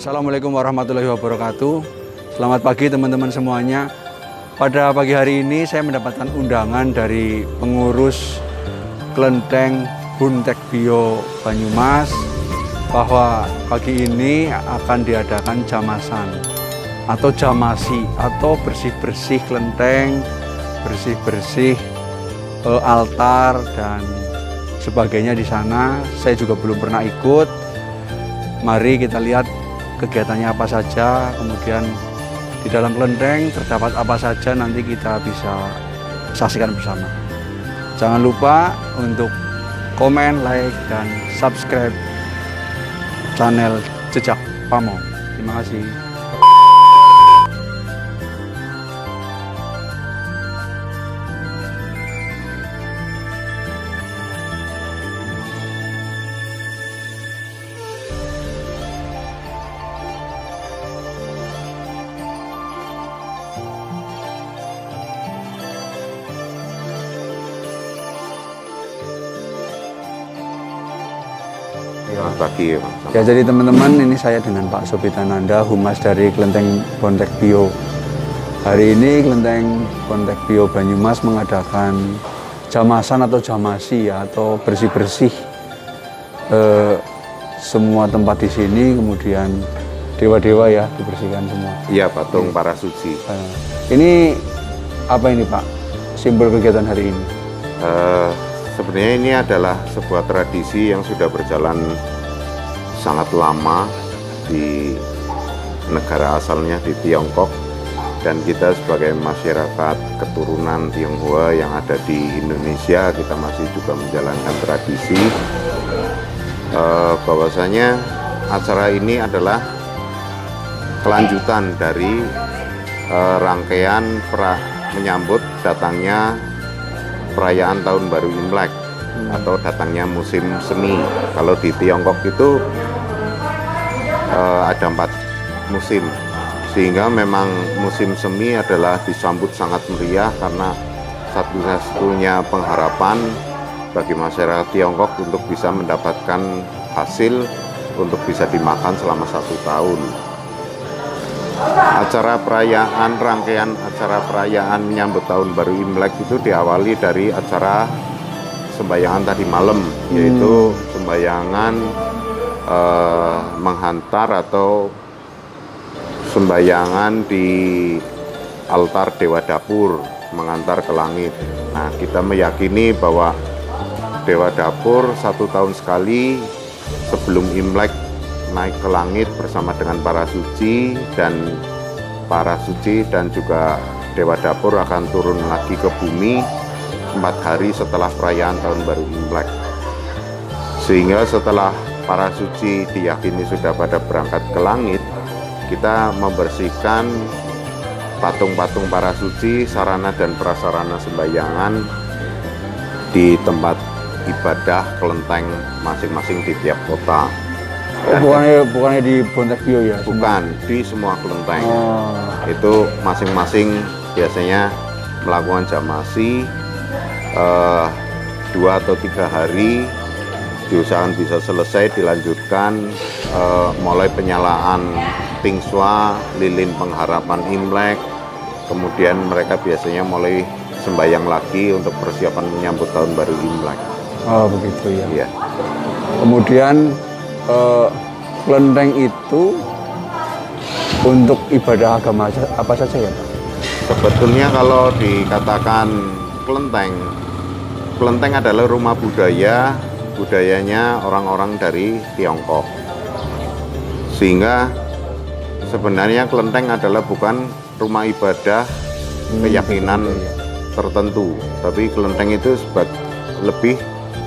Assalamualaikum warahmatullahi wabarakatuh. Selamat pagi teman-teman semuanya. Pada pagi hari ini saya mendapatkan undangan dari pengurus Kelenteng Bontek Bio Banyumas bahwa pagi ini akan diadakan jamasan atau jamasi atau bersih-bersih kelenteng, bersih-bersih altar dan sebagainya di sana. Saya juga belum pernah ikut. Mari kita lihat kegiatannya apa saja, kemudian di dalam kelenteng terdapat apa saja, nanti kita bisa saksikan bersama. Jangan lupa untuk komen, like, dan subscribe channel Jejak Pamong. Terima kasih. Selamat pagi, Bang. Ya, jadi teman-teman, ini saya dengan Pak Sobitananda, Humas dari Kelenteng Bontek Bio. Hari ini Kelenteng Bontek Bio Banyumas mengadakan jamasan atau jamasi ya, atau bersih-bersih semua tempat di sini, kemudian dewa-dewa ya dibersihkan semua. Iya, patung para suci. Ini apa ini Pak, simbol kegiatan hari ini? Sebenarnya ini adalah sebuah tradisi yang sudah berjalan sangat lama di negara asalnya di Tiongkok, dan kita sebagai masyarakat keturunan Tionghoa yang ada di Indonesia, kita masih juga menjalankan tradisi bahwasanya acara ini adalah kelanjutan dari rangkaian menyambut datangnya perayaan Tahun Baru Imlek atau datangnya musim semi. Kalau di Tiongkok itu ada 4 musim, sehingga memang musim semi adalah disambut sangat meriah karena satu-satunya pengharapan bagi masyarakat Tiongkok untuk bisa mendapatkan hasil untuk bisa dimakan selama 1 tahun. Rangkaian acara perayaan menyambut Tahun Baru Imlek itu diawali dari acara sembayangan tadi malam, yaitu sembayangan menghantar atau sembayangan di altar Dewa Dapur, mengantar ke langit. Nah, kita meyakini bahwa Dewa Dapur 1 tahun sekali sebelum Imlek naik ke langit bersama dengan para suci, dan juga Dewa Dapur akan turun lagi ke bumi 4 hari setelah perayaan Tahun Baru Imlek. Sehingga setelah para suci diyakini sudah pada berangkat ke langit, kita membersihkan patung-patung para suci, sarana dan prasarana sembayangan di tempat ibadah kelenteng masing-masing di tiap kota. Bukannya di Bontek Bio ya? Bukan, di semua kelenteng. Itu masing-masing biasanya melakukan jamasi 2 atau 3 hari, diusahakan bisa selesai, dilanjutkan mulai penyalaan tingswa, lilin pengharapan Imlek, kemudian mereka biasanya mulai sembayang lagi untuk persiapan menyambut Tahun Baru Imlek. Oh begitu ya. Iya. Kemudian kelenteng itu untuk ibadah agama apa saja ya Pak? Sebetulnya kalau dikatakan kelenteng adalah rumah budayanya orang-orang dari Tiongkok. Sehingga sebenarnya kelenteng adalah bukan rumah ibadah keyakinan tertentu, tapi kelenteng itu lebih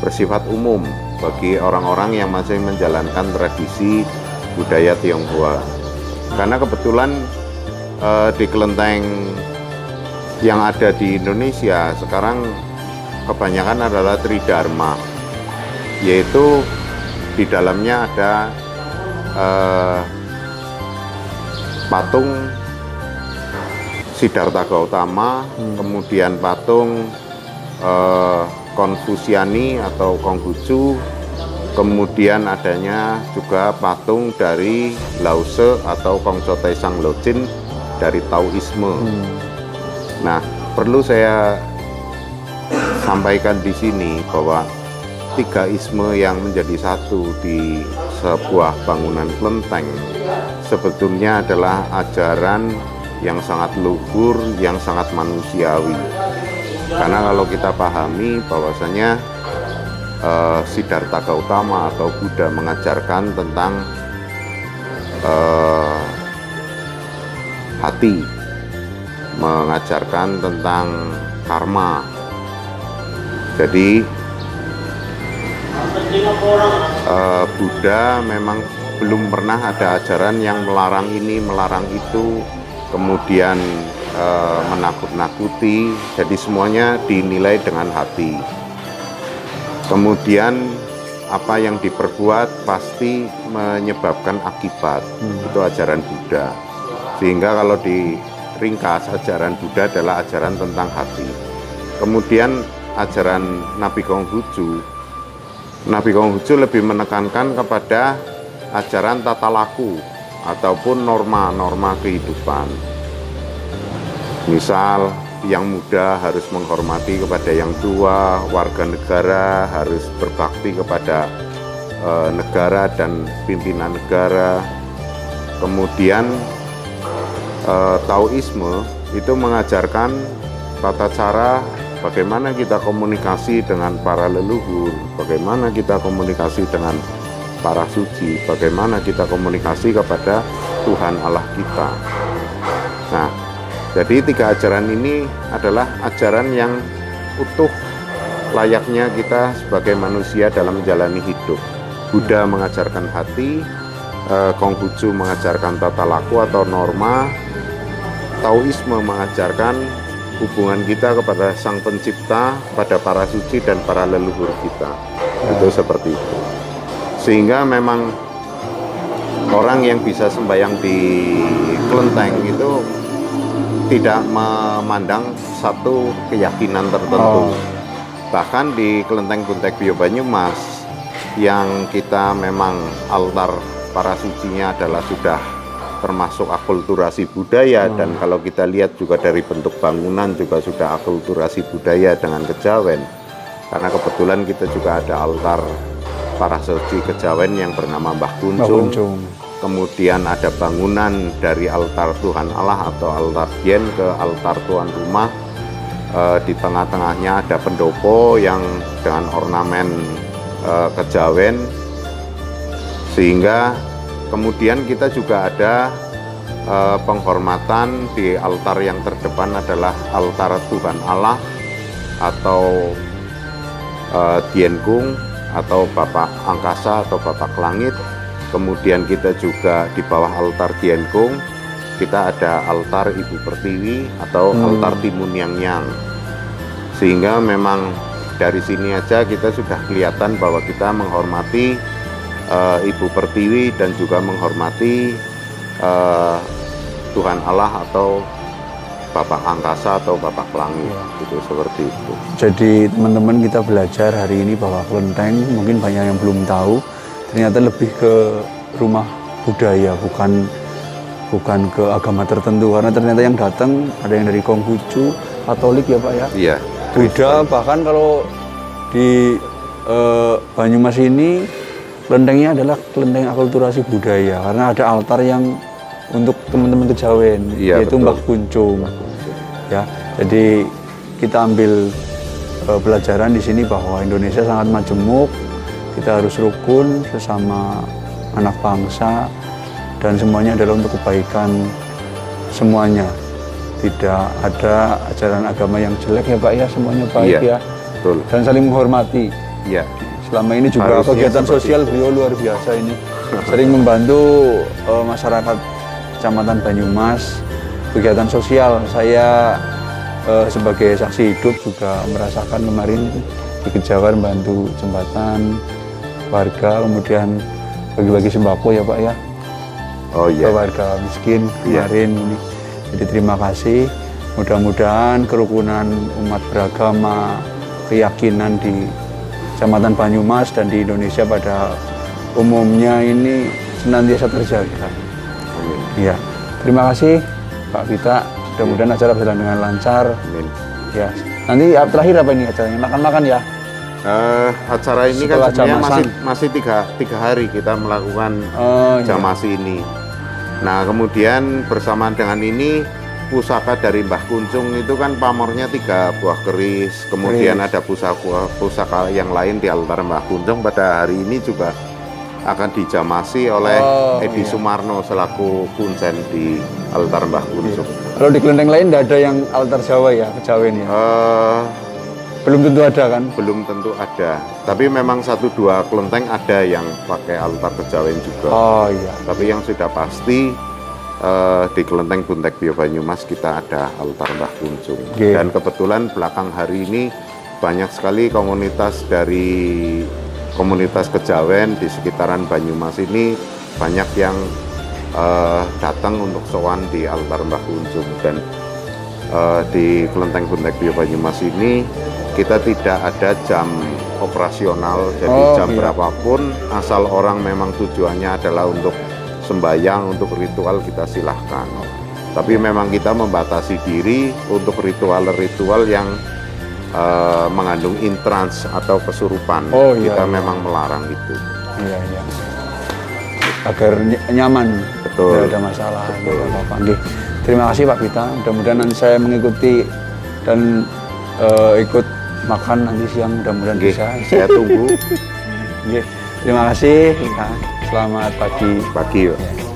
bersifat umum bagi orang-orang yang masih menjalankan tradisi budaya Tionghoa. Karena kebetulan di kelenteng yang ada di Indonesia sekarang kebanyakan adalah Tridharma, yaitu di dalamnya ada patung Siddhartha Gautama, kemudian patung Konfusiani atau Konghucu, Kemudian adanya juga patung dari Lause atau Kongco Taesang Lojin dari Taoisme. Nah, perlu saya sampaikan di sini bahwa tiga isme yang menjadi satu di sebuah bangunan kelenteng sebetulnya adalah ajaran yang sangat luhur, yang sangat manusiawi. Karena kalau kita pahami bahwasanya Siddhartha Gautama atau Buddha mengajarkan tentang hati, mengajarkan tentang karma. Jadi Buddha memang belum pernah ada ajaran yang melarang ini, melarang itu, kemudian menakut-nakuti. Jadi semuanya dinilai dengan hati. Kemudian apa yang diperbuat pasti menyebabkan akibat. Itu ajaran Buddha. Sehingga kalau diringkas, ajaran Buddha adalah ajaran tentang hati. Kemudian ajaran Nabi Konghucu lebih menekankan kepada ajaran tata laku ataupun norma-norma kehidupan. Misal yang muda harus menghormati kepada yang tua, warga negara harus berbakti kepada negara dan pimpinan negara. Kemudian Taoisme itu mengajarkan tata cara bagaimana kita komunikasi dengan para leluhur, bagaimana kita komunikasi dengan para suci, bagaimana kita komunikasi kepada Tuhan Allah kita. Nah, jadi tiga ajaran ini adalah ajaran yang utuh layaknya kita sebagai manusia dalam menjalani hidup. Buddha mengajarkan hati, Konghucu mengajarkan tata laku atau norma, Taoisme mengajarkan hubungan kita kepada Sang Pencipta, pada para suci dan para leluhur kita. Itu seperti itu. Sehingga memang orang yang bisa sembahyang di kelenteng itu tidak memandang satu keyakinan tertentu. Bahkan di kelenteng Buntek Bio Banyumas yang kita memang altar para sucinya adalah sudah termasuk akulturasi budaya, dan kalau kita lihat juga dari bentuk bangunan juga sudah akulturasi budaya dengan kejawen. Karena kebetulan kita juga ada altar para suci kejawen yang bernama Mbah Kuncung. Kemudian ada bangunan dari altar Tuhan Allah atau altar Dien ke altar Tuan Rumah. Di tengah-tengahnya ada pendopo yang dengan ornamen kejawen. Sehingga kemudian kita juga ada penghormatan di altar yang terdepan adalah altar Tuhan Allah atau Dien Kung atau Bapak Angkasa atau Bapak Langit. Kemudian kita juga di bawah altar Dien Kung kita ada altar Ibu Pertiwi atau altar Timun Yang Yang. Sehingga memang dari sini aja kita sudah kelihatan bahwa kita menghormati Ibu Pertiwi dan juga menghormati Tuhan Allah atau Bapak Angkasa atau Bapak Langit. Itu seperti itu. Jadi teman-teman, kita belajar hari ini bahwa kelenteng mungkin banyak yang belum tahu, ternyata lebih ke rumah budaya, bukan ke agama tertentu. Karena ternyata yang datang ada yang dari Konghucu, Katolik ya Pak ya? Iya. Buddha, bahkan kalau di Banyumas ini kelentengnya adalah kelenteng akulturasi budaya, karena ada altar yang untuk teman-teman kejawen, yaitu Mbah Kuncung. Ya, jadi kita ambil pelajaran di sini bahwa Indonesia sangat majemuk. Kita harus rukun sesama anak bangsa, dan semuanya adalah untuk kebaikan semuanya. Tidak ada ajaran agama yang jelek ya Pak ya, semuanya baik ya. Betul. Dan saling menghormati. Iya. Selama ini juga Harusnya kegiatan sosial beliau luar biasa ini. Sering membantu masyarakat Kecamatan Banyumas, kegiatan sosial. Saya sebagai saksi hidup juga merasakan kemarin di Kejawan bantu jembatan warga, kemudian bagi-bagi sembako ya Pak ya. Oh iya. Ke warga miskin kemarin ini. Jadi terima kasih. Mudah-mudahan kerukunan umat beragama, keyakinan di Kecamatan Banyumas dan di Indonesia pada umumnya ini senantiasa terjaga. Amin. Iya. Terima kasih Pak Vita. Mudah-mudahan acara berjalan dengan lancar. Amin. Ya. Nanti terakhir apa ini acaranya? Makan-makan ya? Acara ini Setelah kan sebenarnya jamasan. masih tiga hari kita melakukan Oh, iya. jamasi ini. Nah, kemudian bersamaan dengan ini pusaka dari Mbah Kuncung itu kan pamornya 3 buah keris. Kemudian ada pusaka yang lain di altar Mbah Kuncung pada hari ini juga akan dijamasi oleh Edi Sumarno selaku kuncen di altar Mbah Kuncung. Kalau di kelenteng lain tidak ada yang altar Jawa ya, kejawen ya? Belum tentu ada kan? Belum tentu ada, tapi memang 1-2 kelenteng ada yang pakai altar kejawen juga. Oh iya. Tapi yang sudah pasti di kelenteng Buntek Bio Banyumas kita ada altar Mbah Kuncung. Yeah. Dan kebetulan belakang hari ini banyak sekali komunitas dari komunitas kejawen di sekitaran Banyumas ini banyak yang datang untuk sowan di altar Mbah Kuncung. Dan di kelenteng Buntek Bio Banyumas ini kita tidak ada jam operasional, jadi jam berapapun asal orang memang tujuannya adalah untuk sembahyang, untuk ritual kita silahkan. Tapi memang kita membatasi diri untuk ritual-ritual yang mengandung intrans atau kesurupan. Kita memang melarang itu. Iya, iya. Agar nyaman. Betul. Tidak ada masalah. Betul. Terima kasih Pak Vita. Mudah-mudahan nanti saya mengikuti dan ikut makan nanti siang. Mudah-mudahan bisa. Saya tunggu. Terima kasih. Selamat pagi. Pagi.